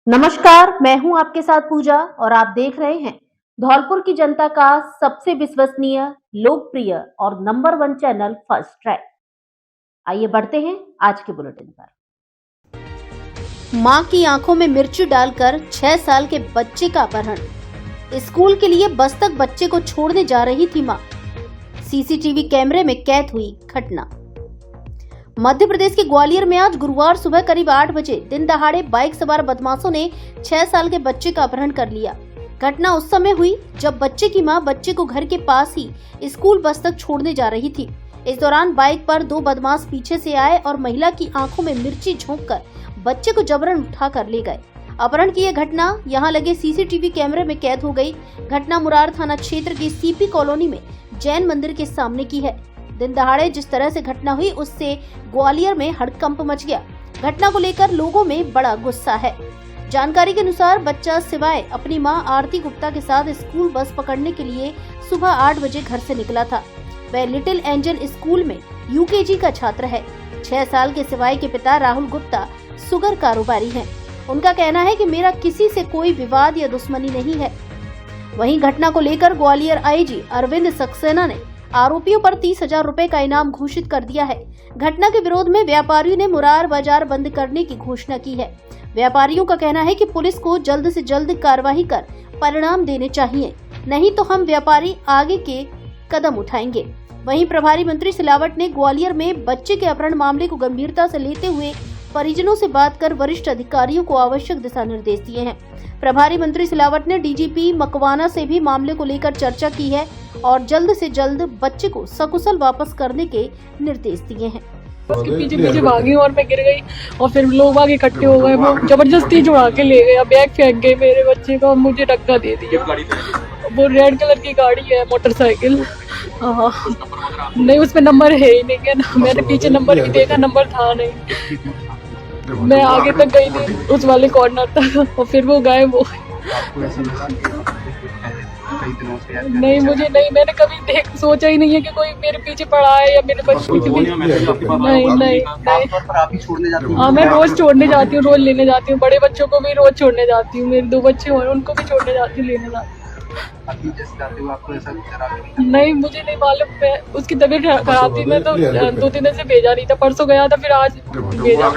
नमस्कार, मैं हूं आपके साथ पूजा और आप देख रहे हैं धौलपुर की जनता का सबसे विश्वसनीय, लोकप्रिय और नंबर 1 चैनल फर्स्ट ट्रैक। आइए बढ़ते हैं आज के बुलेटिन पर। मां की आंखों में मिर्ची डालकर 6 साल के बच्चे का अपहरण। स्कूल के लिए बस तक बच्चे को छोड़ने जा रही थी मां। सीसीटीवी कैमरे में कैद हुई घटना। मध्य प्रदेश के ग्वालियर में आज गुरुवार सुबह करीब 8 बजे दिन दहाड़े बाइक सवार बदमाशों ने 6 साल के बच्चे का अपहरण कर लिया। घटना उस समय हुई जब बच्चे की मां बच्चे को घर के पास ही स्कूल बस तक छोड़ने जा रही थी। इस दौरान बाइक पर 2 बदमाश पीछे से आए और महिला की आंखों में मिर्ची झोंककर बच्चे को जबरन उठा कर ले गए। अपहरण की यह घटना यहां लगे सीसीटीवी कैमरे में कैद हो गई। घटना मुरार थाना क्षेत्र की सीपी कॉलोनी में जैन मंदिर के सामने की है। दिन दहाड़े जिस तरह से घटना हुई उससे ग्वालियर में हड़कंप मच गया। घटना को लेकर लोगों में बड़ा गुस्सा है। जानकारी के अनुसार बच्चा सिवाय अपनी मां आरती गुप्ता के साथ स्कूल बस पकड़ने के लिए सुबह 8 बजे घर से निकला था। वह लिटिल एंजल स्कूल में यूकेजी का छात्र है। 6 साल के सिवाय के पिता राहुल गुप्ता सुगर कारोबारी हैं। उनका कहना है कि मेरा किसी से कोई विवाद या दुश्मनी नहीं है। वहीं घटना को लेकर ग्वालियर आईजी अरविंद सक्सेना ने आरोपियों पर 30,000 रुपए का इनाम घोषित कर दिया है। घटना के विरोध में व्यापारियों ने मुरार बाजार बंद करने की घोषणा की है। व्यापारियों का कहना है कि पुलिस को जल्द से जल्द कार्रवाई कर परिणाम देने चाहिए, नहीं तो हम व्यापारी आगे के कदम उठाएंगे। वहीं प्रभारी मंत्री सिलावट ने ग्वालियर में बच्चे के अपहरण मामले को गंभीरता से लेते हुए परिजनों से बात कर वरिष्ठ अधिकारियों को आवश्यक दिशा निर्देश दिए हैं। प्रभारी मंत्री सिलावट ने डीजीपी मकवाना से भी मामले को लेकर चर्चा की है और जल्द से जल्द बच्चे को सकुशल वापस करने के निर्देश दिए हैं। उसके पीछे पीछे भागी और मैं गिर गई और फिर लोग आगे इकट्ठे हो गए। वो जबरदस्ती छुड़ा के ले गए, बैग फेंक गए मेरे बच्चे को, मुझे धक्का दे दिया। वो रेड कलर की गाड़ी है, मोटरसाइकिल। नहीं, उसमें नंबर है ही नहीं है। मैंने पीछे नंबर भी देखा, नंबर था नहीं। मैं आगे तक गई थी उस वाले कॉर्नर तक और फिर वो गायब हो। नहीं, मुझे नहीं, मैंने कभी सोचा ही नहीं है कि कोई मेरे पीछे पड़ा है या मेरे बच्चे के पीछे। नहीं। हाँ, मैं रोज छोड़ने जाती हूँ, रोज लेने जाती हूँ। बड़े बच्चों को भी रोज छोड़ने जाती हूँ। मेरे 2 बच्चे और उनको भी छोड़ने जाती हूँ, लेने जाती हूँ। नहीं, मुझे नहीं मालूम। मैं उसकी तबीयत खराब थी, मैं तो 2-3 दिन से भेजा नहीं था। परसों गया था, फिर आज भेजा।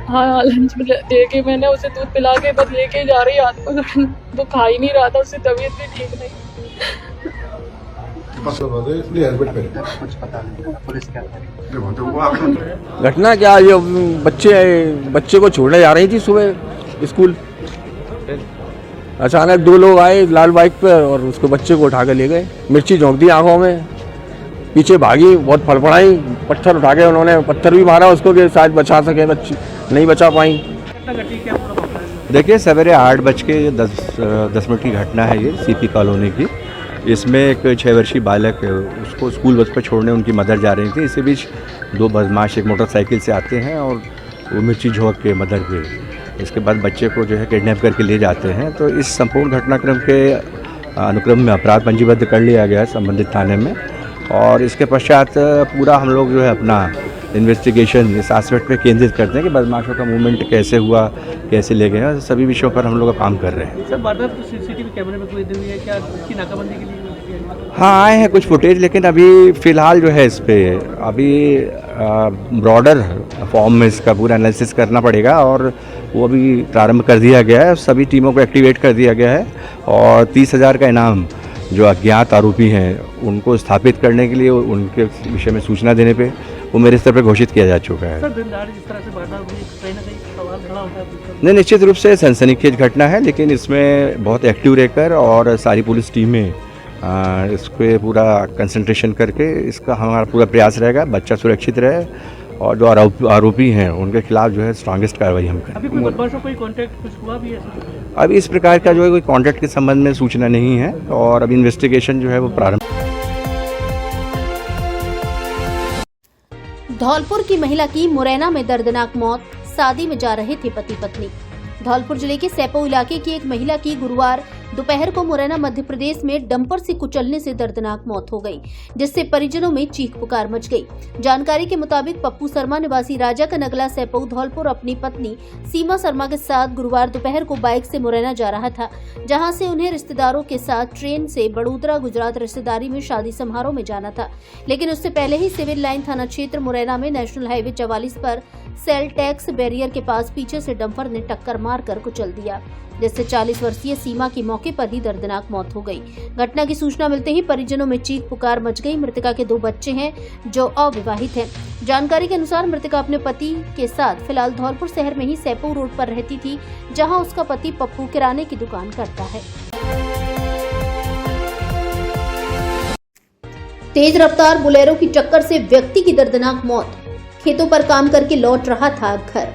हाँ, लंच में दे के मैंने उसे दूध पिला के बस लेके जा रही हाथ पकड़। वो खा ही नहीं रहा था, उससे तबीयत भी ठीक नहीं। घटना क्या, ये बच्चे को छोड़ने जा रही थी सुबह स्कूल। अचानक 2 लोग आए लाल बाइक पर और उसको बच्चे को उठा कर ले गए। मिर्ची झोंक दी आंखों में, पीछे भागी, बहुत फड़फड़ाई, पत्थर उठा के उन्होंने पत्थर भी मारा उसको कि शायद बचा सके, बच्ची नहीं बचा पाई। देखिए, सवेरे 8:10 की घटना है ये, सीपी कॉलोनी की। इसमें एक 6 वर्षीय बालक है, उसको स्कूल बस पर छोड़ने उनकी मदर जा रही थी। इसी बीच 2 बदमाश एक मोटरसाइकिल से आते हैं और वो मिर्ची झोंक के मदर पे, इसके बाद बच्चे को जो है किडनैप करके ले जाते हैं। तो इस संपूर्ण घटनाक्रम के अनुक्रम में अपराध पंजीबद्ध कर लिया गया है संबंधित थाने में और इसके पश्चात पूरा हम लोग जो है अपना इन्वेस्टिगेशन इस एस्पेक्ट पे केंद्रित करते हैं कि बदमाशों का मूवमेंट कैसे हुआ, कैसे ले गए, सभी विषयों पर हम लोग काम कर रहे हैं। सर, बार-बार सीसीटीवी कैमरे में कोई दिन है क्या इसकी नाकाबंदी के लिए? हाँ, आए हैं कुछ फुटेज, लेकिन अभी फ़िलहाल जो है इस पर अभी ब्रॉडर फॉर्म में इसका पूरा एनालिसिस करना पड़ेगा और वो अभी प्रारंभ कर दिया गया है। सभी टीमों को एक्टिवेट कर दिया गया है और 30,000 का इनाम जो अज्ञात आरोपी हैं उनको स्थापित करने के लिए उनके विषय में सूचना देने पे वो मेरे स्तर पर घोषित किया जा चुका है। सर, दिन दहाड़े जिस तरह से वारदात हुई, कहीं ना कहीं सवाल खड़ा होता है। नहीं, निश्चित रूप से सनसनीखेज घटना है, लेकिन इसमें बहुत एक्टिव रहकर और सारी पुलिस टीमें इस पर पूरा कंसंट्रेशन करके इसका हमारा पूरा प्रयास रहेगा बच्चा सुरक्षित रहे और जो आरोपी हैं उनके खिलाफ जो है स्ट्रांगेस्ट कार्रवाई हम करें। अभी कोई बदमाशों कोई कांटेक्ट कुछ हुआ भी है? अभी इस प्रकार का जो है कोई कांटेक्ट के संबंध में सूचना नहीं है और अभी इन्वेस्टिगेशन जो है वो प्रारंभ। धौलपुर की महिला की मुरैना में दर्दनाक मौत। शादी में जा रहे थे पति पत्नी। धौलपुर जिले के सैपो इलाके की एक महिला की गुरुवार दोपहर को मुरैना मध्य प्रदेश में डंपर से कुचलने से दर्दनाक मौत हो गई, जिससे परिजनों में चीख पुकार मच गई। जानकारी के मुताबिक पप्पू शर्मा निवासी राजा का नगला सैपऊ धौलपुर अपनी पत्नी सीमा शर्मा के साथ गुरुवार दोपहर को बाइक से मुरैना जा रहा था, जहां से उन्हें रिश्तेदारों के साथ ट्रेन से बड़ोदरा गुजरात रिश्तेदारी में शादी समारोह में जाना था। लेकिन उससे पहले ही सिविल लाइन थाना क्षेत्र मुरैना में नेशनल हाईवे 44 पर सेल टैक्स बैरियर के पास पीछे से डंपर ने टक्कर मारकर कुचल दिया, जिससे 40 वर्षीय सीमा की मौके पर ही दर्दनाक मौत हो गई। घटना की सूचना मिलते ही परिजनों में चीख पुकार मच गई। मृतका के 2 बच्चे हैं जो अविवाहित हैं। जानकारी के अनुसार मृतका अपने पति के साथ फिलहाल धौलपुर शहर में ही सैपऊ रोड पर रहती थी, जहां उसका पति पप्पू किराने की दुकान करता है। तेज रफ्तार बुलेरो की टक्कर से व्यक्ति की दर्दनाक मौत। खेतों पर काम करके लौट रहा था घर।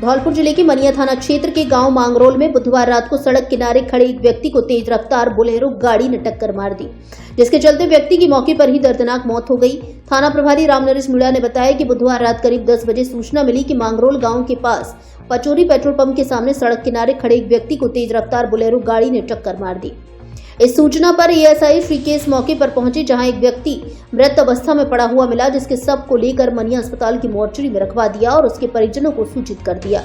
धौलपुर जिले के मनिया थाना क्षेत्र के गांव मांगरोल में बुधवार रात को सड़क किनारे खड़े एक व्यक्ति को तेज रफ्तार बुलेरो गाड़ी ने टक्कर मार दी, जिसके चलते व्यक्ति की मौके पर ही दर्दनाक मौत हो गई। थाना प्रभारी रामनरेश मीणा ने बताया कि बुधवार रात करीब 10 बजे सूचना मिली कि मांगरोल गांव के पास पचोरी पेट्रोल पंप के सामने सड़क किनारे खड़े एक व्यक्ति को तेज रफ्तार बुलेरो गाड़ी ने टक्कर मार दी। इस सूचना पर एएसआई श्रीकेश मौके पर पहुंचे, जहां एक व्यक्ति मृत अवस्था में पड़ा हुआ मिला, जिसके शव को लेकर मनिया अस्पताल की मोर्चरी में रखवा दिया और उसके परिजनों को सूचित कर दिया।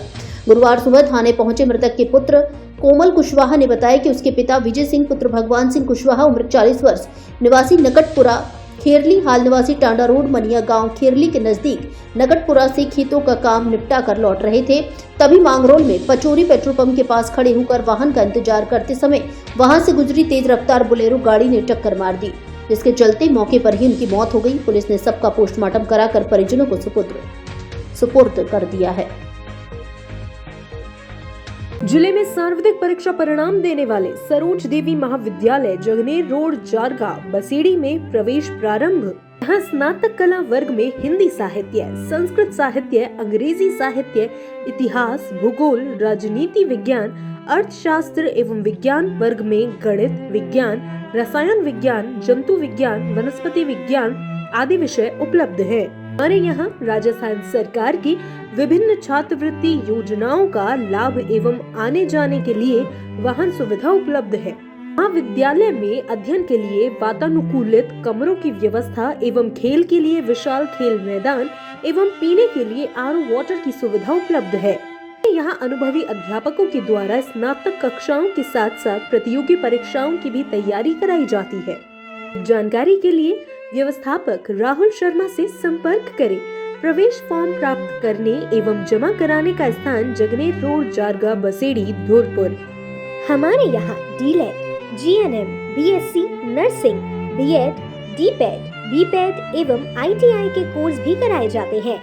गुरुवार सुबह थाने पहुंचे मृतक के पुत्र कोमल कुशवाहा ने बताया कि उसके पिता विजय सिंह पुत्र भगवान सिंह कुशवाहा उम्र 40 वर्ष निवासी नकटपुरा खेरली हाल निवासी टांडा रोड मनिया गांव खेरली के नजदीक नकटपुरा से खेतों का काम निपटा कर लौट रहे थे। तभी मांगरोल में पचोरी पेट्रोल पंप के पास खड़े होकर वाहन का इंतजार करते समय वहां से गुजरी तेज रफ्तार बुलेरो गाड़ी ने टक्कर मार दी, जिसके चलते मौके पर ही उनकी मौत हो गई। पुलिस ने सबका पोस्टमार्टम कराकर परिजनों को सुपुर्द कर दिया है। जिले में सार्वजनिक परीक्षा परिणाम देने वाले सरोज देवी महाविद्यालय जगनेर रोड जारगा बसेड़ी में प्रवेश प्रारंभ। यहाँ स्नातक कला वर्ग में हिंदी साहित्य, संस्कृत साहित्य, अंग्रेजी साहित्य, इतिहास, भूगोल, राजनीति विज्ञान, अर्थशास्त्र एवं विज्ञान वर्ग में गणित, विज्ञान, रसायन विज्ञान, जंतु विज्ञान, वनस्पति विज्ञान आदि विषय उपलब्ध हैं। हमारे यहाँ राजस्थान सरकार की विभिन्न छात्रवृत्ति योजनाओं का लाभ एवं आने जाने के लिए वाहन सुविधा उपलब्ध है। महाविद्यालय में अध्ययन के लिए वातानुकूलित कमरों की व्यवस्था एवं खेल के लिए विशाल खेल मैदान एवं पीने के लिए आरओ वाटर की सुविधा उपलब्ध है। यहाँ अनुभवी अध्यापकों के द्वारा स्नातक कक्षाओं के साथ साथ प्रतियोगी परीक्षाओं की भी तैयारी कराई जाती है। जानकारी के लिए व्यवस्थापक राहुल शर्मा से संपर्क करें। प्रवेश फॉर्म प्राप्त करने एवं जमा कराने का स्थान जगनेर रोड जारगा बसेड़ी धौलपुर। हमारे यहाँ डीलेट, GNM, BSc nursing, BEd, डीपेड, BPEd एवं आईटीआई के कोर्स भी कराए जाते हैं।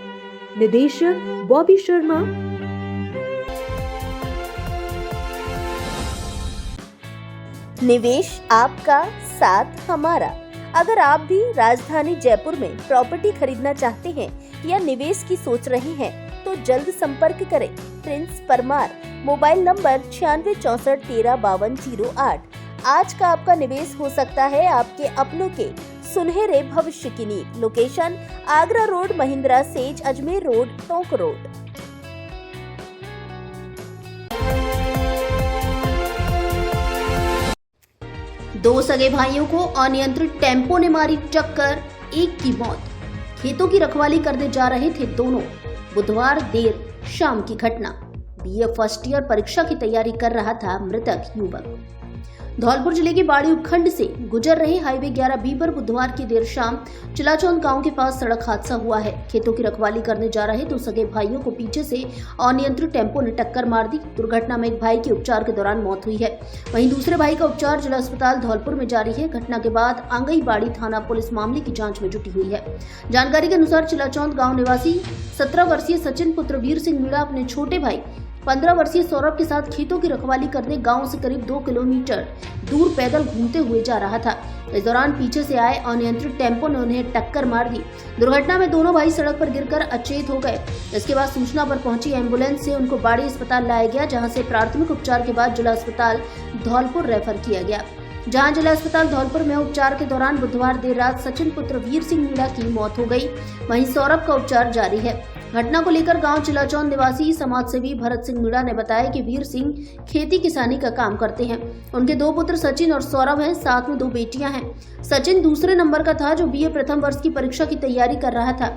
निदेशक बॉबी शर्मा। निवेश आपका, साथ हमारा। अगर आप भी राजधानी जयपुर में प्रॉपर्टी खरीदना चाहते हैं या निवेश की सोच रहे हैं तो जल्द संपर्क करें प्रिंस परमार। Mobile number 9664135208। आज का आपका निवेश हो सकता है आपके अपनों के सुनहरे भविष्य की नींव। Location Agra road, Mahindra says, Ajmer road, Tonk road. दो सगे भाइयों को अनियंत्रित टेम्पो ने मारी टक्कर, एक की मौत। खेतों की रखवाली करने जा रहे थे दोनों। बुधवार देर शाम की घटना। बीए फर्स्ट ईयर परीक्षा की तैयारी कर रहा था मृतक युवक। धौलपुर जिले के बाड़ी उपखंड से गुजर रहे हाईवे 11B पर बुधवार की देर शाम चिलाचौंद गांव के पास सड़क हादसा हुआ है। खेतों की रखवाली करने जा रहे दो सगे भाइयों को पीछे से अनियंत्रित टेम्पो ने टक्कर मार दी। दुर्घटना में एक भाई की उपचार के दौरान मौत हुई है, वहीं दूसरे भाई का उपचार जिला अस्पताल धौलपुर में जारी है। घटना के बाद आंगईबाड़ी थाना पुलिस मामले की जाँच में जुटी हुई है। जानकारी के अनुसार चिलाचौंद गाँव निवासी 17 वर्षीय सचिन पुत्र वीर सिंह मीणा अपने छोटे भाई 15 वर्षीय सौरभ के साथ खेतों की रखवाली करने गांव से करीब 2 किलोमीटर दूर पैदल घूमते हुए जा रहा था। इस दौरान पीछे से आए अनियंत्रित टेम्पो ने उन्हें टक्कर मार दी। दुर्घटना में दोनों भाई सड़क पर गिरकर अचेत हो गए। इसके बाद सूचना पर पहुंची एम्बुलेंस से उनको बाड़ी अस्पताल लाया गया, जहां से प्राथमिक उपचार के बाद जिला अस्पताल धौलपुर रेफर किया गया। जहां जिला अस्पताल धौलपुर में उपचार के दौरान बुधवार देर रात सचिन पुत्र वीर सिंह मीणा की मौत हो गई, वहीं सौरभ का उपचार जारी है। घटना को लेकर गांव चिलाचौन निवासी समाजसेवी भरत सिंह मीणा ने बताया कि वीर सिंह खेती किसानी का काम करते हैं। उनके 2 पुत्र सचिन और सौरभ हैं, साथ में 2 बेटियां हैं। सचिन दूसरे नंबर का था जो बीए प्रथम वर्ष की परीक्षा की तैयारी कर रहा था।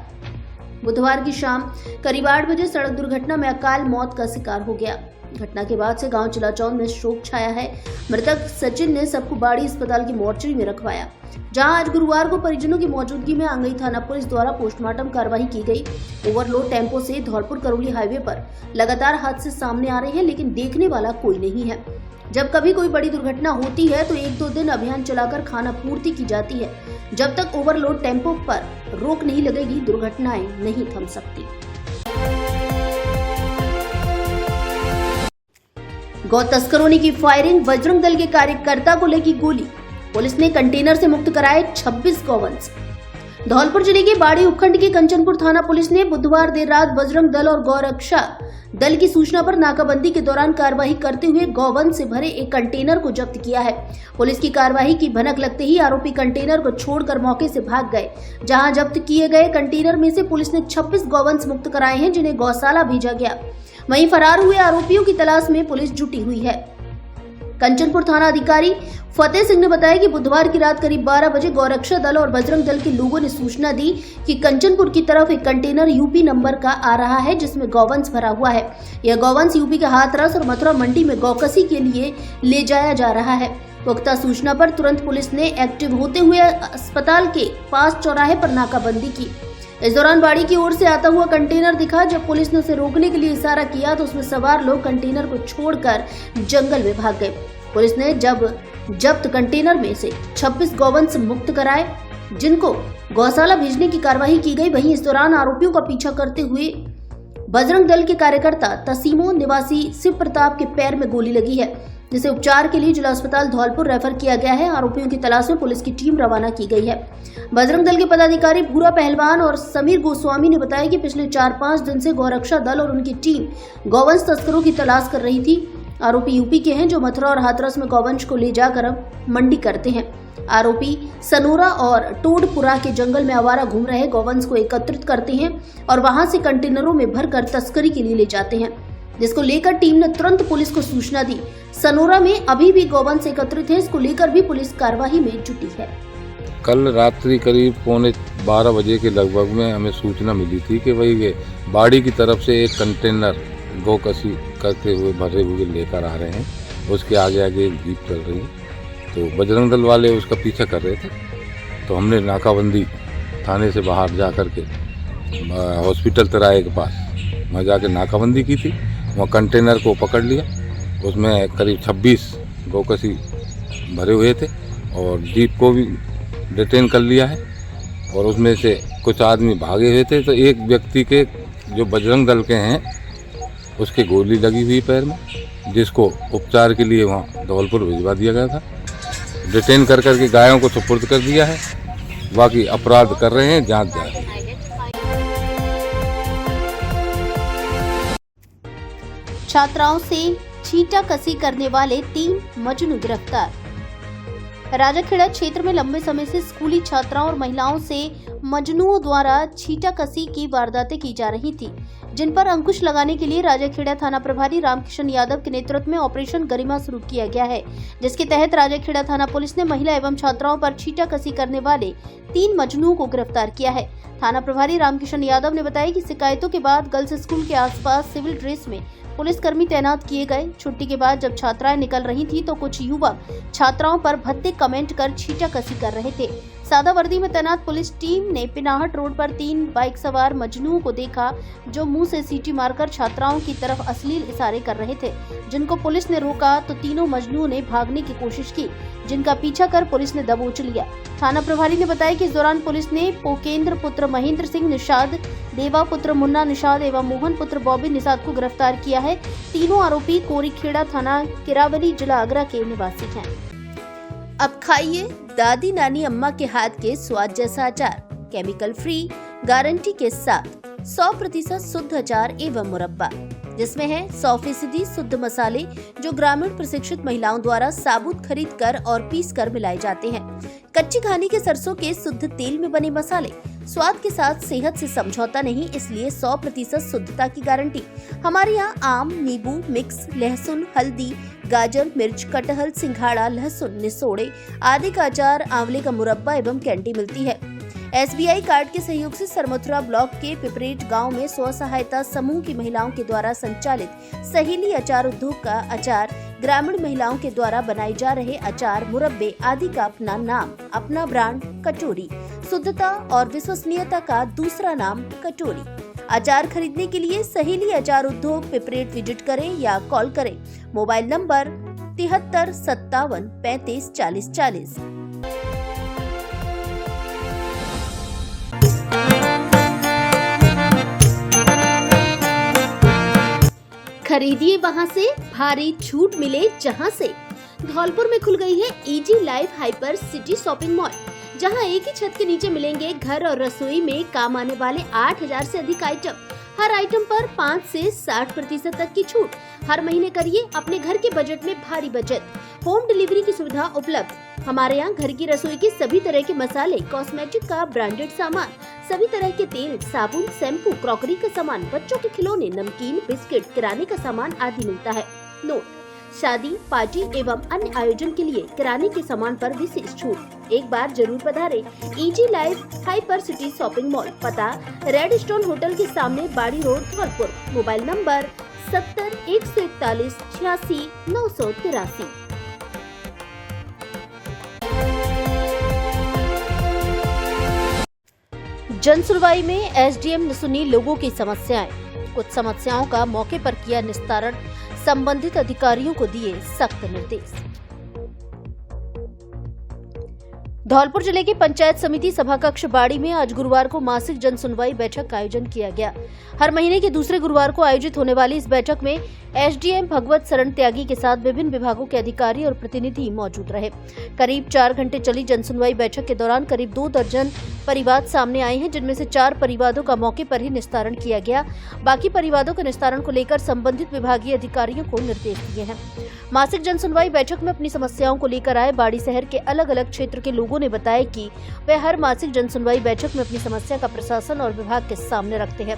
बुधवार की शाम करीब 8 बजे सड़क दुर्घटना में अकाल मौत का शिकार हो गया। घटना के बाद से गांव चिलाचौन में शोक छाया है। मृतक सचिन ने सबको बाड़ी अस्पताल की मोर्चरी में रखवाया, जहां आज गुरुवार को परिजनों की मौजूदगी में आंगई थाना पुलिस द्वारा पोस्टमार्टम कार्रवाई की गई। ओवरलोड टेम्पो से धौलपुर करौली हाईवे पर लगातार हादसे सामने आ रहे हैं, लेकिन देखने वाला कोई नहीं है। जब कभी कोई बड़ी दुर्घटना होती है तो 1-2 दिन अभियान चलाकर खाना पूर्ति की जाती है। जब तक ओवरलोड टेम्पो पर रोक नहीं लगेगी, दुर्घटनाएं नहीं थम सकती। गौ तस्करों ने की फायरिंग, बजरंग दल के कार्यकर्ता को लगी गोली। पुलिस ने कंटेनर से मुक्त कराए 26 गौवंश। धौलपुर जिले के बाड़ी उपखंड के कंचनपुर थाना पुलिस ने बुधवार देर रात बजरंग दल और गौरक्षा दल की सूचना पर नाकाबंदी के दौरान कार्रवाई करते हुए गौवंश से भरे एक कंटेनर को जब्त किया है। पुलिस की कार्रवाई की भनक लगते ही आरोपी कंटेनर को छोड़कर मौके से भाग गए। जहां जब्त किए गए कंटेनर में से पुलिस ने 26 गौवंश मुक्त कराए हैं, जिन्हें गौशाला भेजा गया। वहीं फरार हुए आरोपियों की तलाश में पुलिस जुटी हुई है। कंचनपुर थाना अधिकारी फतेह सिंह ने बताया कि बुधवार की रात करीब 12 बजे गौरक्षा दल और बजरंग दल के लोगों ने सूचना दी कि कंचनपुर की तरफ एक कंटेनर यूपी नंबर का आ रहा है, जिसमें गौवंश भरा हुआ है। यह गौवंश यूपी के हाथरस और मथुरा मंडी में गौकसी के लिए ले जाया जा रहा है। पुख्ता सूचना पर तुरंत पुलिस ने एक्टिव होते हुए अस्पताल के पास चौराहे पर नाकाबंदी की। इस दौरान बाड़ी की ओर से आता हुआ कंटेनर दिखा। जब पुलिस ने उसे रोकने के लिए इशारा किया तो उसमें सवार लोग कंटेनर को छोड़कर जंगल में भाग गए। पुलिस ने जब्त कंटेनर में से 26 गौवंश मुक्त कराए, जिनको गौशाला भेजने की कार्रवाई की गई। वहीं इस दौरान आरोपियों का पीछा करते हुए बजरंग दल के कार्यकर्ता तसीमो निवासी शिव प्रताप के पैर में गोली लगी है, जिसे उपचार के लिए जिला अस्पताल धौलपुर रेफर किया गया है। आरोपियों की तलाश में पुलिस की टीम रवाना की गई है। बजरंग दल के पदाधिकारी भूरा पहलवान और समीर गोस्वामी ने बताया कि पिछले 4-5 दिन से गौरक्षा दल और उनकी टीम गौवंश तस्करों की तलाश कर रही थी। आरोपी यूपी के हैं, जो मथुरा और हाथरस में गौवंश को ले जाकर अब मंडी करते हैं। आरोपी सनोरा और टोडपुरा के जंगल में आवारा घूम रहे गौवंश को एकत्रित करते हैं और वहां से कंटेनरों में भरकर तस्करी के लिए ले जाते हैं, जिसको लेकर टीम ने तुरंत पुलिस को सूचना दी। सनोरा में अभी भी गौवंश एकत्रित है, इसको लेकर भी पुलिस कार्रवाई में जुटी है। कल रात्रि करीब 11:15 बजे के लगभग में हमें सूचना मिली थी कि भाई ये बाड़ी की तरफ से एक कंटेनर गौकसी करते हुए भरे हुए लेकर आ रहे हैं। उसके आगे आगे एक जीप चल रही है, तो बजरंग दल वाले उसका पीछा कर रहे थे। तो हमने नाकाबंदी थाने से बाहर जा कर के हॉस्पिटल तिराहे के पास वहाँ जाके नाकाबंदी की थी। वहाँ कंटेनर को पकड़ लिया, उसमें करीब 26 गौकसी भरे हुए थे और जीप को भी डिटेन कर लिया है। और उसमें से कुछ आदमी भागे हुए थे, तो एक व्यक्ति के जो बजरंग दल के हैं उसके गोली लगी हुई पैर में, जिसको उपचार के लिए वहाँ धौलपुर भिजवा दिया गया था। डिटेन कर करके गायों को सुपुर्द कर दिया है। बाकी अपराध कर रहे हैं, जांच जारी है। छात्राओं से छींटाकसी करने वाले 3 मजनू गिरफ्तार। राजाखेड़ा क्षेत्र में लंबे समय से स्कूली छात्राओं और महिलाओं से मजनुओं द्वारा छींटाकसी की वारदातें की जा रही थी, जिन पर अंकुश लगाने के लिए राजाखेड़ा थाना प्रभारी रामकिशन यादव के नेतृत्व में ऑपरेशन गरिमा शुरू किया गया है, जिसके तहत राजाखेड़ा थाना पुलिस ने महिला एवं छात्राओं पर छींटाकसी करने वाले 3 मजनुओं को गिरफ्तार किया है। थाना प्रभारी रामकिशन यादव ने बताया कि शिकायतों के बाद गर्ल्स स्कूल के आसपास सिविल ड्रेस में पुलिसकर्मी तैनात किए गए। छुट्टी के बाद जब छात्राएं निकल रही थी तो कुछ युवक छात्राओं पर भद्दे कमेंट कर छींटाकसी कर रहे थे। सादा वर्दी में तैनात पुलिस टीम ने पिनाहट रोड पर 3 बाइक सवार मजनुओं को देखा, जो मुंह से सीटी मारकर छात्राओं की तरफ अश्लील इशारे कर रहे थे, जिनको पुलिस ने रोका तो तीनों मजनुओं ने भागने की कोशिश की, जिनका पीछा कर पुलिस ने दबोच लिया। थाना प्रभारी ने बताया कि इस दौरान पुलिस ने पोकेंद्र पुत्र महेंद्र सिंह निषाद, देवा पुत्र मुन्ना निषाद एवं मोहन पुत्र बॉबी निषाद को गिरफ्तार किया है। तीनों आरोपी कोरीखेड़ा थाना किरावली जिला आगरा के निवासी हैं। अब खाइए दादी नानी अम्मा के हाथ के स्वाद जैसा अचार, केमिकल फ्री गारंटी के साथ 100% शुद्ध अचार एवं मुरब्बा, जिसमें है 100% शुद्ध मसाले जो ग्रामीण प्रशिक्षित महिलाओं द्वारा साबुत खरीद कर और पीस कर मिलाए जाते हैं। कच्ची घानी के सरसों के शुद्ध तेल में बने मसाले स्वाद के साथ सेहत से समझौता नहीं, इसलिए 100% शुद्धता की गारंटी। हमारे यहाँ आम, नींबू मिक्स, लहसुन, हल्दी, गाजर, मिर्च, कटहल, सिंघाड़ा, लहसुन, निसोड़े आदि का अचार, आंवले का मुरब्बा एवं कैंडी मिलती है। SBI कार्ड के सहयोग से सरमथुरा ब्लॉक के पिपरेट गांव में स्व सहायता समूह की महिलाओं के द्वारा संचालित सहेली अचार उद्योग का अचार ग्रामीण महिलाओं के द्वारा बनाए जा रहे अचार, मुरब्बे आदि का अपना नाम, अपना ब्रांड कटोरी, शुद्धता और विश्वसनीयता का दूसरा नाम कटोरी। अचार खरीदने के लिए सहेली अचार उद्योग पिपरेट विजिट करें या कॉल करें। Mobile number 73 57 35 40 40। खरीदिए वहां से, भारी छूट मिले जहां से। धौलपुर में खुल गई है EG life hyper city shopping mall, जहां एक ही छत के नीचे मिलेंगे घर और रसोई में काम आने वाले 8000 से अधिक आइटम। हर आइटम पर 5 से 60% तक की छूट। हर महीने करिए अपने घर के बजट में भारी बचत। होम डिलीवरी की सुविधा उपलब्ध। हमारे यहाँ घर की रसोई के सभी तरह के मसाले, कॉस्मेटिक का ब्रांडेड सामान, सभी तरह के तेल, साबुन, शैम्पू, क्रॉकरी का सामान, बच्चों के खिलौने, नमकीन, बिस्किट, किराने का सामान आदि मिलता है। नोट: शादी, पार्टी एवं अन्य आयोजन के लिए किराने के सामान पर विशेष छूट। एक बार जरूर पधारें EG life hyper city shopping mall. पता: रेड स्टोन होटल के सामने, बाड़ी रोड, धौलपुर। Mobile number 70 141 86 983। जन सुनवाई में SDM ने सुनी लोगों की समस्याएं। कुछ समस्याओं का मौके पर किया निस्तारण, संबंधित अधिकारियों को दिए सख्त निर्देश। धौलपुर जिले के पंचायत समिति सभाकक्ष बाड़ी में आज गुरुवार को मासिक जन सुनवाई बैठक का आयोजन किया गया। हर महीने के दूसरे गुरुवार को आयोजित होने वाली इस बैठक में SDM भगवत शरण त्यागी के साथ विभिन्न विभागों के अधिकारी और प्रतिनिधि मौजूद रहे। करीब 4 घंटे चली जन सुनवाई बैठक के दौरान करीब 2 दर्जन परिवाद सामने आए हैं, जिनमें से 4 परिवादों का मौके पर ही निस्तारण किया गया। बाकी परिवादों के निस्तारण को लेकर संबंधित विभागीय अधिकारियों को निर्देश दिए हैं। मासिक जन सुनवाई बैठक में अपनी समस्याओं को लेकर आए बाड़ी शहर के अलग अलग क्षेत्र के लोगों ने बताया कि वे हर मासिक जन सुनवाई बैठक में अपनी समस्या का प्रशासन और विभाग के सामने रखते हैं,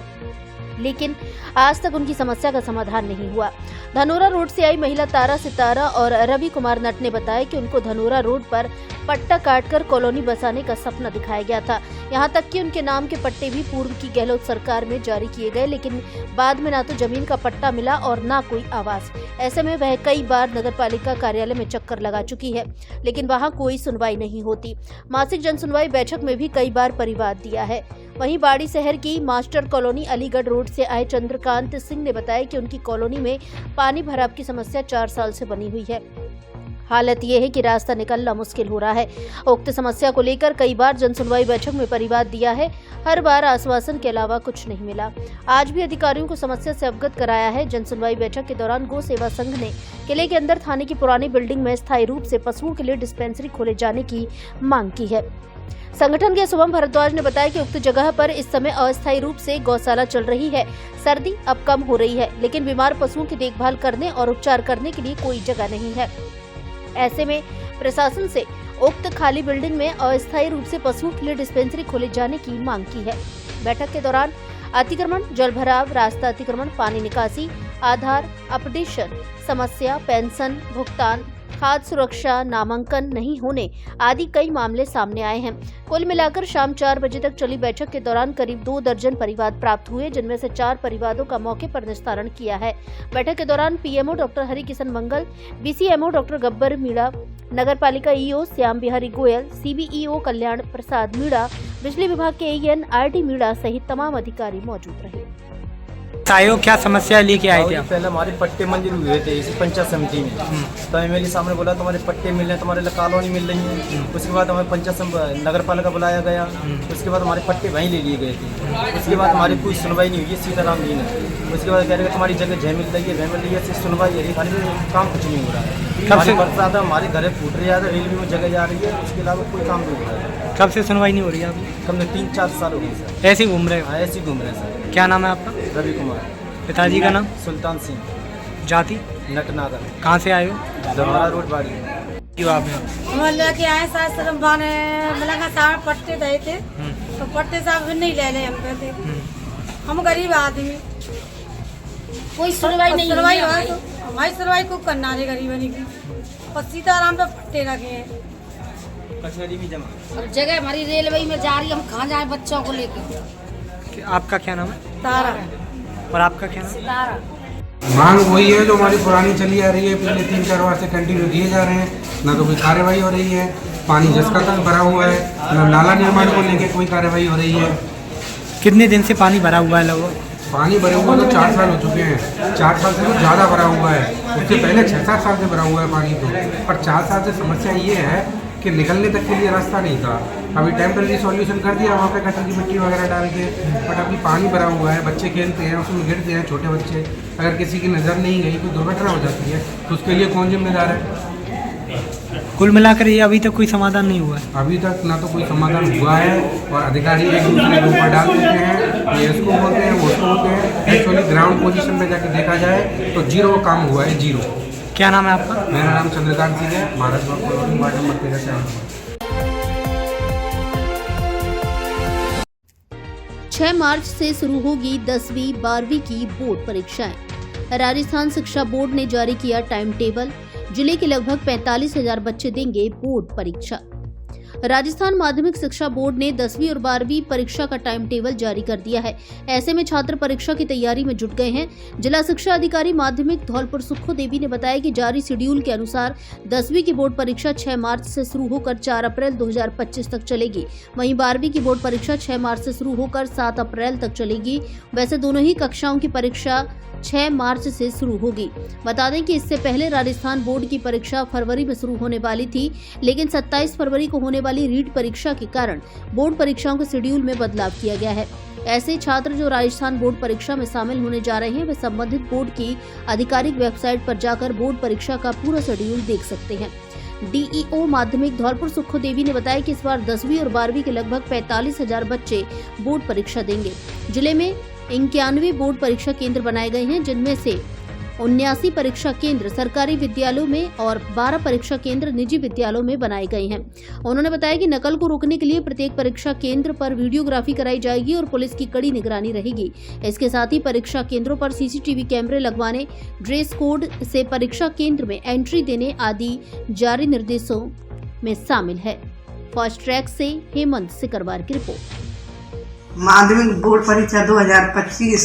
लेकिन आज तक उनकी समस्या का समाधान नहीं हुआ। धनोरा रोड से आई महिला तारा सितारा और रवि कुमार नट ने बताया कि उनको धनोरा रोड पर पट्टा काटकर कॉलोनी बसाने का सपना दिखाया गया था। यहां तक कि उनके नाम के पट्टे भी पूर्व की गहलोत सरकार में जारी किए गए, लेकिन बाद में ना तो जमीन का पट्टा मिला और ना कोई आवास। ऐसे में वह कई बार नगरपालिका कार्यालय में चक्कर लगा चुकी है, लेकिन वहां कोई सुनवाई नहीं होती। मासिक जन सुनवाई बैठक में भी कई बार परिवाद दिया है। वहीं बाड़ी शहर की मास्टर कॉलोनी अलीगढ़ रोड से आए चंद्रकांत सिंह ने बताया कि उनकी कॉलोनी में पानी भराव की समस्या 4 साल से बनी हुई है। हालत ये है कि रास्ता निकलना मुश्किल हो रहा है। उक्त समस्या को लेकर कई बार जनसुनवाई बैठक में परिवाद दिया है, हर बार आश्वासन के अलावा कुछ नहीं मिला। आज भी अधिकारियों को समस्या से अवगत कराया है। जनसुनवाई बैठक के दौरान गौ सेवा संघ ने किले के अंदर थाने की पुरानी बिल्डिंग में स्थायी रूप से पशुओं के लिए डिस्पेंसरी खोले जाने की मांग की है। संगठन के शुभम भारद्वाज ने बताया कि उक्त जगह पर इस समय अस्थायी रूप से गौशाला चल रही है। सर्दी अब कम हो रही है, लेकिन बीमार पशुओं की देखभाल करने और उपचार करने के लिए कोई जगह नहीं है। ऐसे में प्रशासन से उक्त खाली बिल्डिंग में अस्थायी रूप से पशुओं के लिए डिस्पेंसरी खोले जाने की मांग की है। बैठक के दौरान अतिक्रमण, जल भराव, रास्ता अतिक्रमण, पानी निकासी, आधार अपडेशन समस्या, पेंशन भुगतान, खाद्य सुरक्षा, नामांकन नहीं होने आदि कई मामले सामने आए हैं। कुल मिलाकर शाम 4 बजे तक चली बैठक के दौरान करीब 2 दर्जन परिवाद प्राप्त हुए, जिनमें से 4 परिवादों का मौके पर निस्तारण किया है। बैठक के दौरान PMO डॉक्टर हरिकिशन मंगल, BCMO डॉक्टर गब्बर मीणा, नगरपालिका EO श्याम बिहारी गोयल, CBEO कल्याण प्रसाद मीणा, बिजली विभाग के AN RD मीणा सहित तमाम अधिकारी मौजूद रहे। आयोग क्या समस्या लेके आए थे? पहले हमारे पट्टे मंजूर हुए थे इसी पंचायत समिति में, तो MLA सामने बोला तुम्हारे पट्टे मिल रहे हैं, तुम्हारे लिए कॉलोनी मिल रही है। उसके बाद हमें पंचायत नगर पालिका बुलाया गया, उसके बाद हमारे पट्टे वहीं ले लिए गए थे। उसके बाद हमारी कोई सुनवाई नहीं हुई है सीताराम जी ने। उसके बाद कह रहे तुम्हारी जगह जय मिल रही है, वह मिल रही है, सुनवाई है, खाली काम कुछ नहीं हो रहा है। हमारी बरसात हमारे घर फूट रही है, रेलवे में जगह जा रही है, उसके अलावा कोई काम नहीं हो रहा है। कब से सुनवाई नहीं हो रही है आपकी? कम से 3-4 साल हो गए सर। ऐसे ही घूम रहे? हाँ, ऐसे ही घूम रहे हैं सर। क्या नाम है आपका? रवि कुमार। पिताजी का नाम? सुल्तान सिंह। जाति? नटनागर। कहाँ से आए हो? धनोरा रोड बाड़ी। क्यों आप हम लेके आए सास सरम भाने मिला का सारे पट्टे गए थे, तो पट्टे साहब फिर नहीं ले हम कहते, हम गरीब आदमी, कोई सुनवाई नहीं सुनवाई हुई हो हमारी। तो हमारी सुनवाई को करना है गरीबनी की, और सीताराम पे पट्टे रखे हैं। कचहरी में जमा। अब जगह हमारी रेलवे में जा रही है, हम कहाँ जाए बच्चों को लेकर। आपका क्या नाम है तारा और आपका क्या नाम है? तारा मांग वही है जो हमारी पुरानी चली आ रही है, पिछले 3-4 बार से कंटिन्यू दिए जा रहे हैं, ना तो कोई कार्रवाई हो रही है, पानी जसका तक भरा हुआ है, ना नाला निर्माण को लेकर कोई कार्रवाई हो रही है। कितने दिन से पानी भरा हुआ है लगभग? पानी भरे हुए तो 4 साल हो चुके हैं, 4 साल से तो ज़्यादा भरा हुआ है, उससे पहले 6-7 साल से भरा हुआ है पानी तो, पर 4 साल से समस्या ये है कि निकलने तक के लिए रास्ता नहीं था। अभी टेम्परेरी सॉल्यूशन कर दिया वहाँ पे कटर की मिट्टी वगैरह डाल के, बट अभी पानी भरा हुआ है, बच्चे खेलते हैं उसमें गिरते हैं, छोटे बच्चे, अगर किसी की नज़र नहीं गई कोई दुर्घटना हो जाती है तो उसके लिए कौन जिम्मेदार है? कुल मिलाकर ये अभी तक कोई समाधान नहीं हुआ है। अभी तक ना तो कोई समाधान हुआ है, और अधिकारी एक दूसरे के ऊपर डाल देते हैं, ये इसको बोलते हैं वो उसको बोलते हैं। एक्चुअली ग्राउंड पोजीशन पे जाके देखा जाए तो जीरो काम हुआ है, जीरो। क्या नाम है आपका? मेरा नाम चंद्रकांत सिंह है, भारत वार्ड नंबर 13। 6 मार्च से शुरू होगी 10वीं 12वीं की बोर्ड परीक्षाएं। राजस्थान शिक्षा बोर्ड ने जारी किया टाइम टेबल। जिले के लगभग 45,000 बच्चे देंगे बोर्ड परीक्षा। राजस्थान माध्यमिक शिक्षा बोर्ड ने 10वीं और 12वीं परीक्षा का टाइम टेबल जारी कर दिया है। ऐसे में छात्र परीक्षा की तैयारी में जुट गए हैं। जिला शिक्षा अधिकारी माध्यमिक धौलपुर सुखो देवी ने बताया कि जारी शेड्यूल के अनुसार 10वीं की बोर्ड परीक्षा 6 मार्च से शुरू होकर 4 अप्रैल 2025 तक चलेगी। वहीं 12वीं की बोर्ड परीक्षा 6 मार्च से शुरू होकर 7 अप्रैल तक चलेगी। वैसे दोनों ही कक्षाओं की परीक्षा 6 मार्च से शुरू होगी। बता दें कि इससे पहले राजस्थान बोर्ड की परीक्षा फरवरी में शुरू होने वाली थी, लेकिन 27 फरवरी को होने वाली रीट परीक्षा के कारण बोर्ड परीक्षाओं के शेड्यूल में बदलाव किया गया है। ऐसे छात्र जो राजस्थान बोर्ड परीक्षा में शामिल होने जा रहे हैं वे संबंधित बोर्ड की आधिकारिक वेबसाइट पर जाकर बोर्ड परीक्षा का पूरा शेड्यूल देख सकते हैं। डीईओ माध्यमिक धौलपुर सुखो देवी ने बताया कि इस बार 10वीं और 12वीं के लगभग 45,000 बच्चे बोर्ड परीक्षा देंगे। जिले में 91 बोर्ड परीक्षा केंद्र बनाए गए हैं, जिनमें से 79 परीक्षा केंद्र सरकारी विद्यालयों में और 12 परीक्षा केंद्र निजी विद्यालयों में बनाए गए हैं। उन्होंने बताया कि नकल को रोकने के लिए प्रत्येक परीक्षा केंद्र पर वीडियोग्राफी कराई जाएगी और पुलिस की कड़ी निगरानी रहेगी। इसके साथ ही परीक्षा केंद्रों पर सीसीटीवी कैमरे लगवाने, ड्रेस कोड से परीक्षा केंद्र में एंट्री देने आदि जारी निर्देशों में शामिल है। फास्ट ट्रैक से हेमंत सिकरवार की रिपोर्ट। माध्यमिक बोर्ड परीक्षा 2025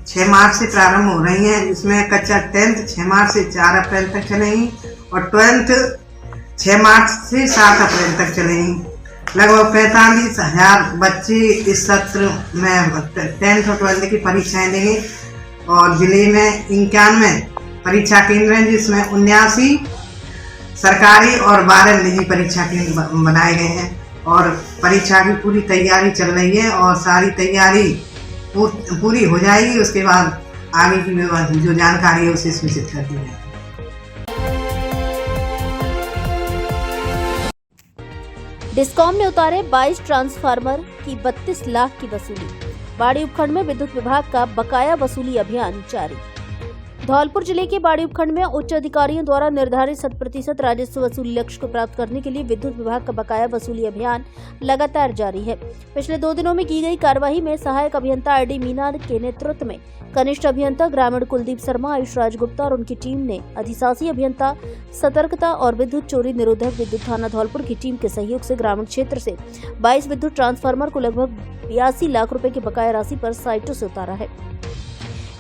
6 मार्च से प्रारंभ हो रही है, जिसमें कक्षा 10th 6 मार्च से 4 अप्रैल तक चलेगी और 12th 6 मार्च से 7 अप्रैल तक चलेगी। लगभग 45,000 बच्चे इस सत्र में 10th और 12th की परीक्षाएं देंगे और जिले में 91 परीक्षा केंद्र हैं, जिसमें 79 सरकारी और 12 निजी परीक्षा केंद्र बनाए गए हैं और परीक्षा की पूरी तैयारी चल रही है और सारी तैयारी पूरी हो जाएगी। उसके बाद आगे की जो जानकारी है उसे सूचित कर दी जाएगी। डिस्कॉम ने उतारे 22 ट्रांसफार्मर की 32 लाख की वसूली। बाड़ी उपखंड में विद्युत विभाग का बकाया वसूली अभियान जारी। धौलपुर जिले के बाड़ी उपखंड में उच्च अधिकारियों द्वारा निर्धारित 100% राजस्व वसूली लक्ष्य को प्राप्त करने के लिए विद्युत विभाग का बकाया वसूली अभियान लगातार जारी है। पिछले 2 दिनों में की गई कार्यवाही में सहायक अभियंता आरडी मीना के नेतृत्व में कनिष्ठ अभियंता ग्रामीण कुलदीप शर्मा, आयुष राजगुप्ता और उनकी टीम ने अधिशासी अभियंता सतर्कता और विद्युत चोरी निरोधक विद्युत थाना धौलपुर की टीम के सहयोग से ग्रामीण क्षेत्र से 22 विद्युत ट्रांसफार्मर को लगभग 82 लाख रुपए की बकाया राशि पर साइटों से उतारा है।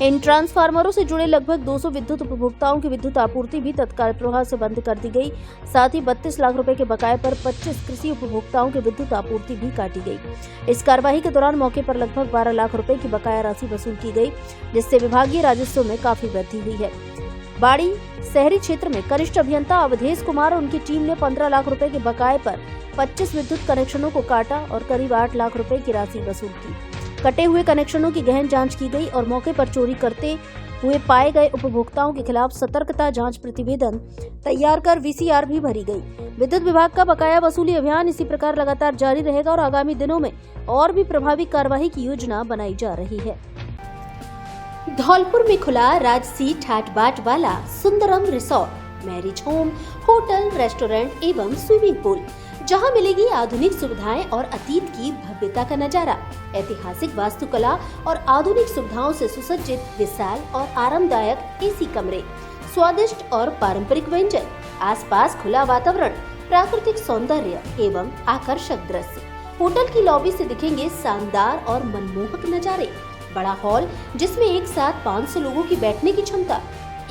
इन ट्रांसफार्मरों से जुड़े लगभग 200 विद्युत उपभोक्ताओं की विद्युत आपूर्ति भी तत्काल प्रभाव से बंद कर दी गई। साथ ही 32 लाख रुपए के बकाये पर 25 कृषि उपभोक्ताओं की विद्युत आपूर्ति भी काटी गई। इस कार्यवाही के दौरान मौके पर लगभग 12 लाख रुपए की बकाया राशि वसूल की गई, जिससे विभागीय राजस्व में काफी वृद्धि हुई है। बाड़ी शहरी क्षेत्र में कनिष्ठ अभियंता अवधेश कुमार और उनकी टीम ने 15 लाख रुपए के बकाये पर 25 विद्युत कनेक्शनों को काटा और करीब 8 लाख रुपए की राशि वसूल की। कटे हुए कनेक्शनों की गहन जांच की गई और मौके पर चोरी करते हुए पाए गए उपभोक्ताओं के खिलाफ सतर्कता जांच प्रतिवेदन तैयार कर वीसीआर भी भरी गई। विद्युत विभाग का बकाया वसूली अभियान इसी प्रकार लगातार जारी रहेगा और आगामी दिनों में और भी प्रभावी कार्यवाही की योजना बनाई जा रही है। धौलपुर में खुला राजसी ठाट बाट वाला Sundaram resort, marriage home, hotel, restaurant एवं स्विमिंग पूल। जहां मिलेगी आधुनिक सुविधाएं और अतीत की भव्यता का नजारा। ऐतिहासिक वास्तुकला और आधुनिक सुविधाओं से सुसज्जित विशाल और आरामदायक एसी कमरे, स्वादिष्ट और पारंपरिक व्यंजन, आसपास खुला वातावरण, प्राकृतिक सौंदर्य एवं आकर्षक दृश्य। होटल की लॉबी से दिखेंगे शानदार और मनमोहक नजारे। बड़ा हॉल जिसमें एक साथ 500 लोगों की बैठने की क्षमता,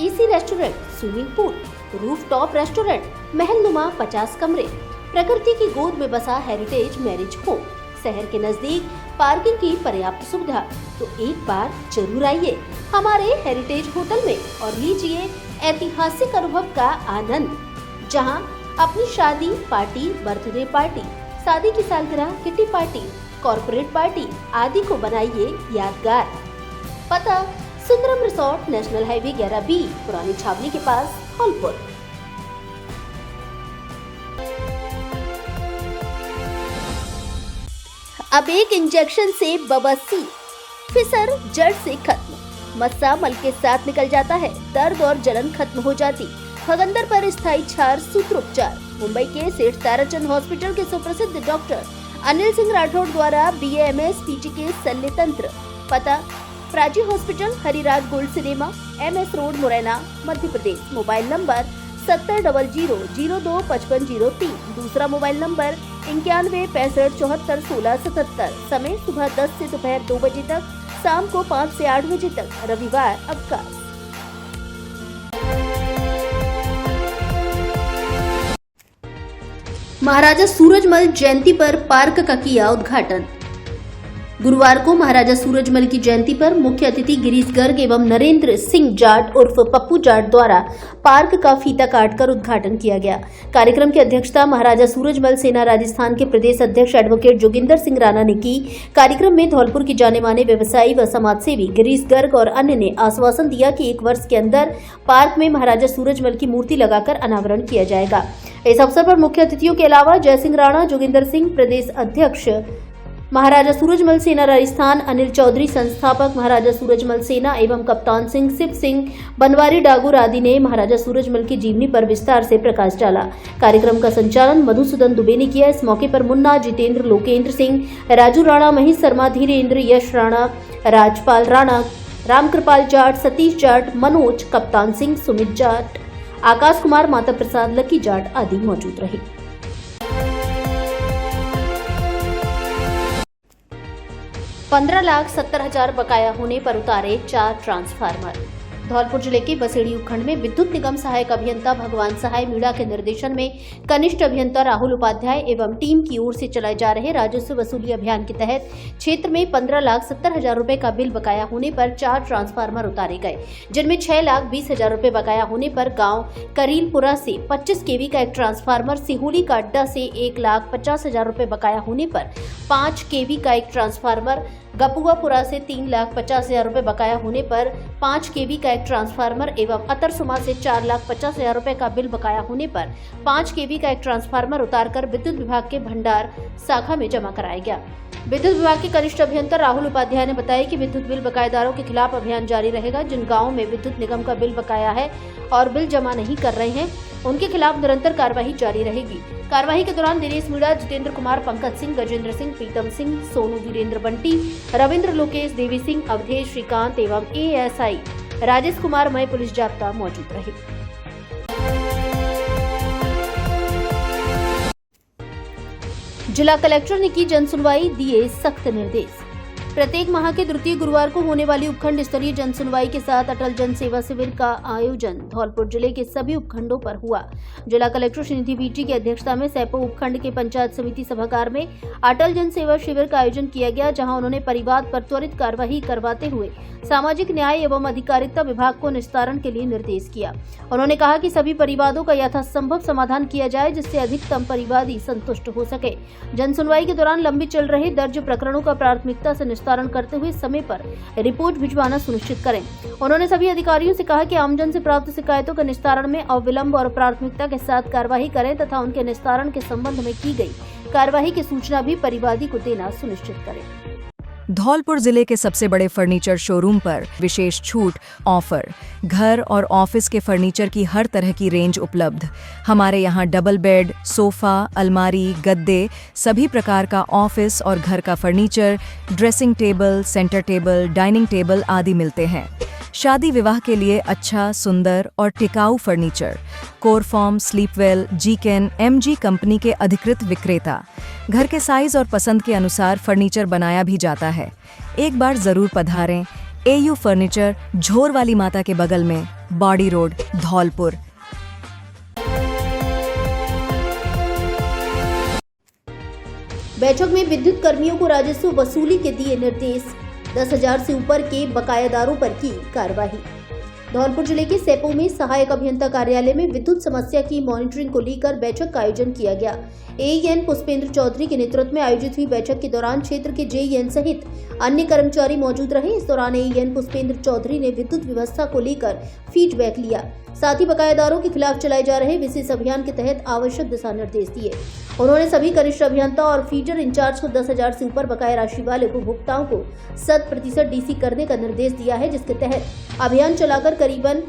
AC restaurant, swimming pool, rooftop restaurant, महलनुमा 50 कमरे, प्रकृति की गोद में बसा हेरिटेज मैरिज होम, शहर के नजदीक पार्किंग की पर्याप्त सुविधा। तो एक बार जरूर आइए हमारे हेरिटेज होटल में और लीजिए ऐतिहासिक अनुभव का आनंद, जहां अपनी शादी पार्टी, बर्थडे पार्टी, शादी की सालगिरह, किटी पार्टी, कॉर्पोरेट पार्टी आदि को बनाइए यादगार। पता Sundaram resort, national highway 11B, पुरानी छावनी के पास, धौलपुर। अब एक इंजेक्शन से बवासीर, फिसर जड़ से खत्म, मस्सा मल के साथ निकल जाता है, दर्द और जलन खत्म हो जाती, भगंदर पर स्थायी छार, सूत्रोपचार। मुंबई के सेठ ताराचंद हॉस्पिटल के सुप्रसिद्ध डॉक्टर अनिल सिंह राठौड़ द्वारा BAMS PG के शल्य तंत्र। पता Prachi hospital, Hariraj gold cinema, MS road, Morena, Madhya Pradesh. Mobile number 7000025503। दूसरा मोबाइल नंबर 9165741677। समय सुबह 10 से दोपहर 2 बजे तक, शाम को 5 से 8 बजे तक, रविवार अवकाश। महाराजा सूरजमल जयंती पर पार्क का किया उद्घाटन। गुरुवार को महाराजा सूरजमल की जयंती पर मुख्य अतिथि गिरीश गर्ग एवं नरेंद्र सिंह जाट उर्फ पप्पू जाट द्वारा पार्क का फीता काटकर उद्घाटन किया गया। कार्यक्रम की अध्यक्षता महाराजा सूरजमल सेना राजस्थान के प्रदेश अध्यक्ष एडवोकेट जोगिंदर सिंह राणा ने की। कार्यक्रम में धौलपुर के जाने माने व्यवसायी व समाजसेवी गिरीश गर्ग और अन्य ने आश्वासन दिया कि 1 वर्ष के अंदर पार्क में महाराजा सूरजमल की मूर्ति लगाकर अनावरण किया जाएगा। इस अवसर पर मुख्य अतिथियों के अलावा जयसिंह राणा, जोगिंदर सिंह प्रदेश अध्यक्ष महाराजा सूरजमल सेना राजस्थान, अनिल चौधरी संस्थापक महाराजा सूरजमल सेना एवं कप्तान सिंह, शिव सिंह, बनवारी डागुर आदि ने महाराजा सूरजमल की जीवनी पर विस्तार से प्रकाश डाला। कार्यक्रम का संचालन मधुसूदन दुबे ने किया। इस मौके पर मुन्ना, जितेंद्र, लोकेंद्र सिंह, राजू राणा, महेश शर्मा, धीरेन्द्र, यश राणा, राजपाल राणा, रामकृपाल जाट, सतीश जाट, मनोज, कप्तान सिंह, सुमित जाट, आकाश कुमार, माता प्रसाद, लकी जाट आदि मौजूद रहे। $15,70,000 बकाया होने पर उतारे 4 ट्रांसफार्मर। धौलपुर जिले के बसेड़ी उपखंड में विद्युत निगम सहायक अभियंता भगवान सहाय मीणा के निर्देशन में कनिष्ठ अभियंता राहुल उपाध्याय एवं टीम की ओर से चलाए जा रहे राजस्व वसूली अभियान के तहत क्षेत्र में $15,70,000 का बिल बकाया होने पर 4 ट्रांसफार्मर उतारे गए, जिनमें $6,20,000 बकाया होने पर गांव करीलपुरा से 25 kV का एक ट्रांसफार्मर, सिहोली का अड्डा से $1,50,000 बकाया होने पर 5 kV का एक ट्रांसफार्मर, गपुआपुरा से $3,50,000 बकाया होने पर 5 kV का एक ट्रांसफार्मर एवं अतरसुमा से $4,50,000 का बिल बकाया होने पर 5 kV का एक ट्रांसफार्मर उतारकर विद्युत विभाग के भंडार शाखा में जमा कराया गया। विद्युत विभाग के कनिष्ठ अभियंता राहुल उपाध्याय ने बताया कि विद्युत बिल बकायेदारों के खिलाफ अभियान जारी रहेगा। जिन गांवों में विद्युत निगम का बिल बकाया है और बिल जमा नहीं कर रहे हैं, उनके खिलाफ निरंतर कार्यवाही जारी रहेगी। कार्यवाही के दौरान दिनेश मीणा, जितेंद्र कुमार, पंकज सिंह, गजेंद्र सिंह, प्रीतम सिंह, सोनू, वीरेंद्र बंटी, रविंद्र, लोकेश, देवी सिंह, अवधेश, श्रीकांत एवं ASI राजेश कुमार मय पुलिस जाब्ता मौजूद रहे। जिला कलेक्टर ने की जनसुनवाई, दिए सख्त निर्देश। प्रत्येक माह के द्वितीय गुरुवार को होने वाली उपखंड स्तरीय जनसुनवाई के साथ अटल जन सेवा शिविर का आयोजन धौलपुर जिले के सभी उपखंडों पर हुआ। जिला कलेक्टर श्रीनिधि बीटी की अध्यक्षता में सैपो उपखंड के पंचायत समिति सभागार में अटल जन सेवा शिविर का आयोजन किया गया, जहां उन्होंने परिवाद पर त्वरित कार्यवाही करवाते हुए सामाजिक न्याय एवं अधिकारिता विभाग को निस्तारण के लिए निर्देश किया। उन्होंने कहा कि सभी परिवादों का यथासंभव समाधान किया जाए, जिससे अधिकतम परिवादी संतुष्ट हो सके। जनसुनवाई के दौरान लंबित चल रहे दर्ज प्रकरणों का प्राथमिकता से निस्तारण करते हुए समय पर रिपोर्ट भिजवाना सुनिश्चित करें। उन्होंने सभी अधिकारियों से कहा कि आमजन से प्राप्त शिकायतों के निस्तारण में अविलंब और प्राथमिकता के साथ कार्यवाही करें तथा उनके निस्तारण के संबंध में की गई कार्यवाही की सूचना भी परिवादी को देना सुनिश्चित करें। धौलपुर जिले के सबसे बड़े फर्नीचर शोरूम पर विशेष छूट ऑफर। घर और ऑफिस के फर्नीचर की हर तरह की रेंज उपलब्ध। हमारे यहाँ डबल बेड, सोफा, अलमारी, गद्दे, सभी प्रकार का ऑफिस और घर का furniture, dressing table, centre table, dining table आदि मिलते हैं। शादी विवाह के लिए अच्छा, सुंदर और टिकाऊ फर्नीचर। कोरफॉर्म, स्लीपवेल, जीकेन, एमजी कंपनी के अधिकृत विक्रेता। घर के साइज और पसंद के अनुसार फर्नीचर बनाया भी जाता है। एक बार जरूर पधारें। एयू फर्नीचर, झोर वाली माता के बगल में, बॉडी रोड, धौलपुर। बैठक में विद्युत कर्मियों को राजस्व वसूली के दिए निर्देश। 10,000 से ऊपर के बकायादारों पर की कार्रवाई। धौलपुर जिले के सेपो में सहायक अभियंता कार्यालय में विद्युत समस्या की मॉनिटरिंग को लेकर बैठक का आयोजन किया गया। एईएन पुष्पेंद्र चौधरी के नेतृत्व में आयोजित हुई बैठक के दौरान क्षेत्र के जेईएन सहित अन्य कर्मचारी मौजूद रहे। इस दौरान एईएन पुष्पेंद्र चौधरी ने विद्युत व्यवस्था को लेकर फीडबैक लिया, साथ ही बकायादारों के खिलाफ चलाए जा रहे विशेष अभियान के तहत आवश्यक दिशा निर्देश दिए। उन्होंने सभी कनिष्ठ अभियंता और फीडर इंचार्ज को 10,000 से ऊपर बकाया राशि वाले उपभोक्ताओं को 100% डीसी करने का निर्देश दिया है, जिसके तहत अभियान चलाकर करीबन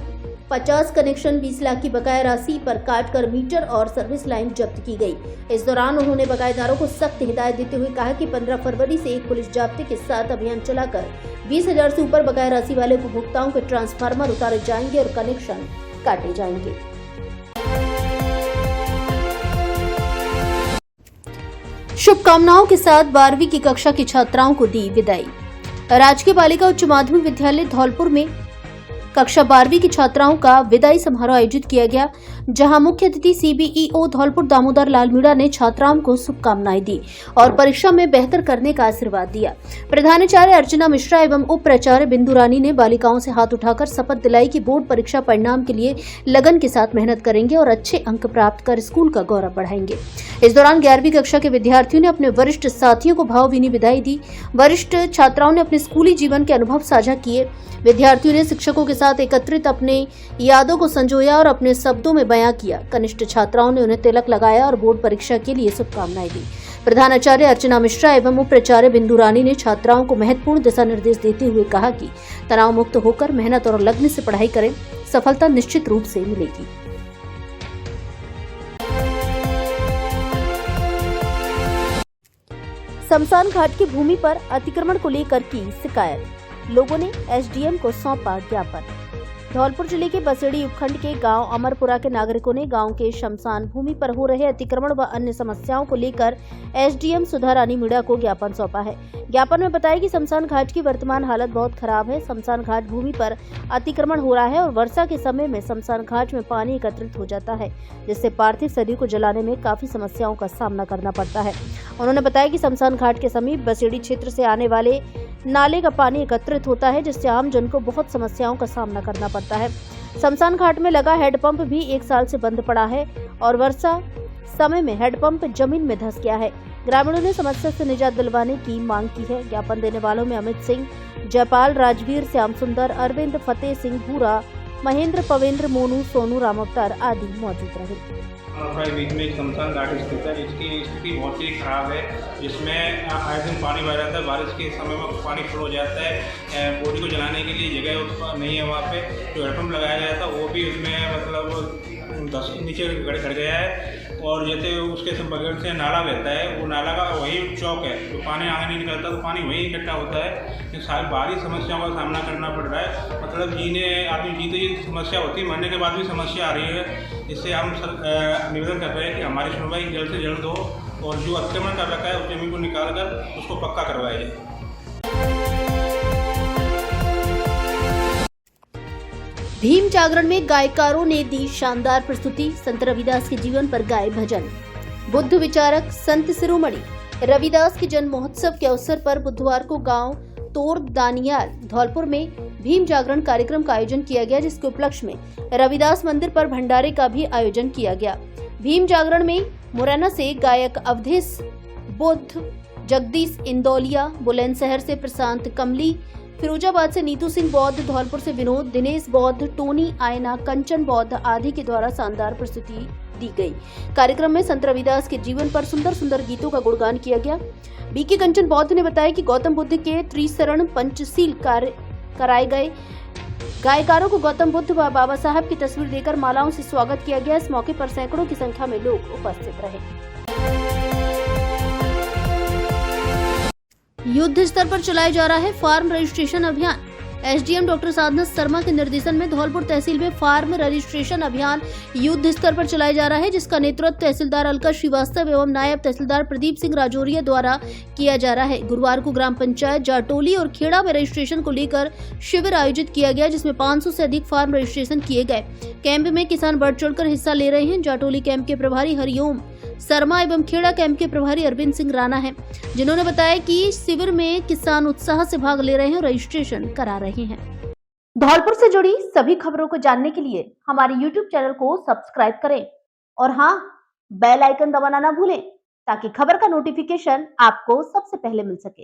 50 कनेक्शन 20 लाख की बकाया राशि पर काटकर मीटर और सर्विस लाइन जब्त की गई। इस दौरान उन्होंने बकायेदारों को सख्त हिदायत देते हुए कहा कि 15 फरवरी से एक पुलिस जाब्ते के साथ अभियान चलाकर 20,000 से ऊपर बकाया राशि वाले उपभोक्ताओं के ट्रांसफार्मर उतारे जाएंगे और कनेक्शन काटे जाएंगे। शुभकामनाओं के साथ 12वीं की कक्षा की छात्राओं को दी विदाई। राजकीय बालिका उच्च माध्यमिक विद्यालय धौलपुर में कक्षा 12वीं की छात्राओं का विदाई समारोह आयोजित किया गया, जहां मुख्य अतिथि सीबीईओ धौलपुर दामोदर लाल मीणा ने छात्राओं को शुभकामनाएं दी और परीक्षा में बेहतर करने का आशीर्वाद दिया। प्रधानाचार्य अर्चना मिश्रा एवं उप प्राचार्य बिंदु रानी ने बालिकाओं से हाथ उठाकर शपथ दिलाई कि बोर्ड परीक्षा परिणाम के लिए लगन के साथ मेहनत करेंगे और अच्छे अंक प्राप्त कर स्कूल का गौरव बढ़ाएंगे। इस दौरान 11वीं कक्षा के विद्यार्थियों ने अपने वरिष्ठ साथियों को भावभीनी विदाई दी। वरिष्ठ छात्राओं ने अपने स्कूली जीवन के अनुभव साझा किए। विद्यार्थियों ने शिक्षकों के साथ एकत्रित अपने यादों को संजोया और अपने शब्दों में बयां किया। कनिष्ठ छात्राओं ने उन्हें तिलक लगाया और बोर्ड परीक्षा के लिए शुभकामनाएं दी। प्रधानाचार्य अर्चना मिश्रा एवं उप प्राचार्य बिंदु रानी ने छात्राओं को महत्वपूर्ण दिशा निर्देश देते हुए कहा कि तनाव मुक्त होकर मेहनत और लगन से पढ़ाई करें, सफलता निश्चित रूप से मिलेगी। शमशान घाट की भूमि पर अतिक्रमण को लेकर की शिकायत, लोगों ने एसडीएम को सौंपा ज्ञापन। धौलपुर जिले के बसेड़ी उपखंड के गांव अमरपुरा के नागरिकों ने गांव के शमशान भूमि पर हो रहे अतिक्रमण व अन्य समस्याओं को लेकर एसडीएम सुधा रानी मीणा को ज्ञापन सौंपा है। ज्ञापन में बताया कि शमशान घाट की वर्तमान हालत बहुत खराब है। शमशान घाट भूमि पर अतिक्रमण हो रहा है और वर्षा के समय में शमशान घाट में पानी एकत्रित हो जाता है, जिससे पार्थिव शरीर को जलाने में काफी समस्याओं का सामना करना पड़ता है। उन्होंने बताया कि शमशान घाट के समीप बसेड़ी क्षेत्र से आने वाले नाले का पानी एकत्रित होता है, जिससे आम जन को बहुत समस्याओं का सामना करना पड़ता है। शमशान घाट में लगा हेडपंप भी 1 साल से बंद पड़ा है और वर्षा समय में हेडपंप जमीन में धंस गया है। ग्रामीणों ने समस्या से निजात दिलवाने की मांग की है। ज्ञापन देने वालों में अमित सिंह, जयपाल, राजवीर, श्याम सुंदर, अरविंद, फतेह सिंह, भूरा, महेंद्र, पवेंद्र, मोनू, सोनू, राम अवतार आदि मौजूद रहे। बीच में एक शमशान घाट स्थित है, इसकी स्थिति बहुत ही खराब है, जिसमें आए दिन पानी बह जाता है। बारिश के समय में पानी फुल हो जाता है। बॉडी को जलाने के लिए जगह नहीं है। वहाँ पे जो हेडपम्प लगाया गया था वो भी उसमें मतलब 10 नीचे गड़ गया है और जैसे उसके सब बगल से नाला बहता है, वो नाला का वही चौक है, तो पानी आगे नहीं निकलता, तो पानी वहीं इकट्ठा होता है। सारी भारी समस्याओं का सामना करना पड़ रहा है। मतलब आदमी जीते जी समस्या होती है, मरने के बाद भी समस्या आ रही है। इससे हम निवेदन कर रहे हैं कि हमारी सुनवाई जल्द से जल्द हो और जो अतिक्रमण कर रखा है उस जमीन को निकाल कर उसको पक्का करवाया जाए। भीम जागरण में गायकारों ने दी शानदार प्रस्तुति। संत रविदास के जीवन पर गाए भजन। बुद्ध विचारक संत शिरोमणि रविदास के जन्म महोत्सव के अवसर पर बुधवार को गांव तोर दानियाल धौलपुर में भीम जागरण कार्यक्रम का आयोजन किया गया, जिसके उपलक्ष्य में रविदास मंदिर पर भंडारे का भी आयोजन किया गया। भीम जागरण में मुरैना से गायक अवधेश बुद्ध, जगदीश इंदौलिया, बुलंदशहर से प्रशांत कमली, फिरोजाबाद से नीतू सिंह बौद्ध, धौलपुर से विनोद, दिनेश बौद्ध, टोनी आयना, कंचन बौद्ध आदि के द्वारा शानदार प्रस्तुति दी गई। कार्यक्रम में संत रविदास के जीवन पर सुंदर सुंदर गीतों का गुणगान किया गया। बीके कंचन बौद्ध ने बताया कि गौतम बुद्ध के त्रिशरण पंचशील कार्य कराए गए। गायकारों को गौतम बुद्ध व बाबा साहब की तस्वीर देकर मालाओं से स्वागत किया गया। इस मौके पर सैकड़ों की संख्या में लोग उपस्थित रहे। युद्ध स्तर पर चलाया जा रहा है फार्म रजिस्ट्रेशन अभियान। एसडीएम डॉक्टर साधना शर्मा के निर्देशन में धौलपुर तहसील में फार्म रजिस्ट्रेशन अभियान युद्ध स्तर पर चलाया जा रहा है, जिसका नेतृत्व तहसीलदार अलका श्रीवास्तव एवं नायब तहसीलदार प्रदीप सिंह राजौरिया द्वारा किया जा रहा है। गुरुवार को ग्राम पंचायत जाटोली और खेड़ा में रजिस्ट्रेशन को लेकर शिविर आयोजित किया गया, जिसमें 500 से अधिक फार्म रजिस्ट्रेशन किए गए। कैंप में किसान बढ़ चढ़कर हिस्सा ले रहे हैं। जाटोली कैंप के प्रभारी हरिओम शर्मा एवं खेड़ा कैंप के प्रभारी अरविंद सिंह राणा हैं, जिन्होंने बताया कि शिविर में किसान उत्साह से भाग ले रहे हैं और रजिस्ट्रेशन करा रहे हैं। धौलपुर से जुड़ी सभी खबरों को जानने के लिए हमारे YouTube चैनल को सब्सक्राइब करें और हाँ, बेल आइकन दबाना ना भूलें ताकि खबर का नोटिफिकेशन आपको सबसे पहले मिल सके।